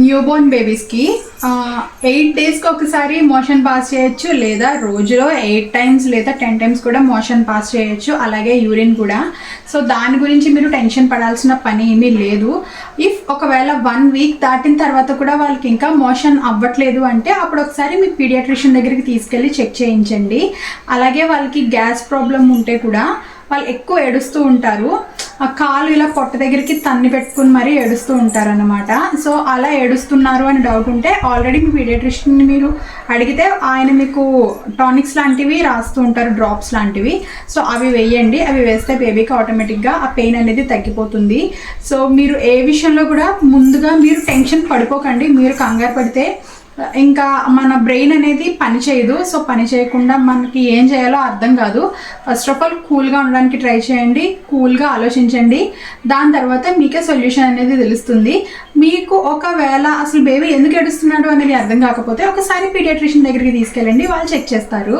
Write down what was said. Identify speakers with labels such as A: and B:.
A: Newborn బేబీస్కి 8 డేస్కి ఒకసారి motion pass చేయొచ్చు, లేదా రోజులో 8 టైమ్స్ లేదా 10 టైమ్స్ కూడా మోషన్ పాస్ చేయొచ్చు, అలాగే యూరిన్ కూడా. సో దాని గురించి మీరు టెన్షన్ పడాల్సిన పని ఏమీ లేదు. ఇఫ్ ఒకవేళ 1 వీక్ దాటిన తర్వాత కూడా వాళ్ళకి ఇంకా మోషన్ అవ్వట్లేదు అంటే అప్పుడు ఒకసారి మీ పీడియాట్రిషియన్ దగ్గరికి తీసుకెళ్ళి చెక్ చేయించండి. అలాగే వాళ్ళకి గ్యాస్ ప్రాబ్లం ఉంటే కూడా వాళ్ళు ఎక్కువ ఏడుస్తూ ఉంటారు, ఆ కాలు ఇలా పొట్ట దగ్గరికి తన్ని పెట్టుకుని మరీ ఏడుస్తూ ఉంటారు అన్నమాట. సో అలా ఏడుస్తున్నారు అని డౌట్ ఉంటే ఆల్రెడీ మీ పీడియాట్రిషియన్ని మీరు అడిగితే ఆయన మీకు టానిక్స్ లాంటివి రాస్తూ ఉంటారు, డ్రాప్స్ లాంటివి. సో అవి వేయండి, అవి వేస్తే బేబీకి ఆటోమేటిక్గా ఆ పెయిన్ అనేది తగ్గిపోతుంది. సో మీరు ఏ విషయంలో కూడా ముందుగా మీరు టెన్షన్ పడిపోకండి. మీరు కంగారు పడితే ఇంకా మన బ్రెయిన్ అనేది పని చేయదు. సో పని చేయకుండా మనకి ఏం చేయాలో అర్థం కాదు. ఫస్ట్ ఆఫ్ ఆల్ కూల్గా ఉండడానికి ట్రై చేయండి, కూల్గా ఆలోచించండి. దాని తర్వాత మీకే సొల్యూషన్ అనేది తెలుస్తుంది. మీకు ఒకవేళ అసలు బేబీ ఎందుకు ఏడుస్తున్నాడు అనేది అర్థం కాకపోతే ఒకసారి పీడియాట్రిషియన్ దగ్గరికి తీసుకెళ్ళండి, వాళ్ళు చెక్ చేస్తారు.